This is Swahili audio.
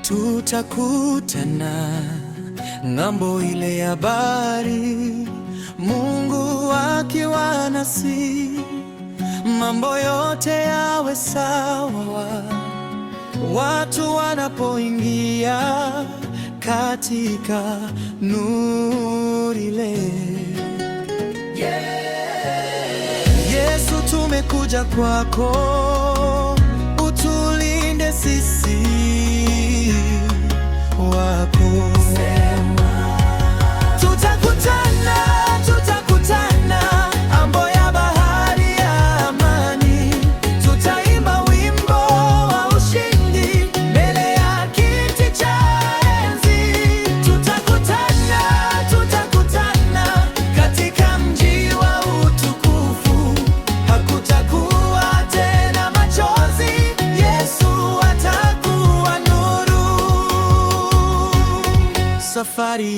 tutakutana ng'ambo ile ya bahari, Mungu akiwa nasi, mambo yote yawe sawa, watu wanapoingia katika nuru ile. Yesu, tumekuja kwako, utulinde sisi wako. Tutakutana ng'ambo ya bahari ya amani, tutaimba wimbo wa ushindi mbele ya kiti cha enzi. Tutakutana katika mji wa utukufu, hakutakuwa tena machozi, Yesu atakuwa nuru. Safari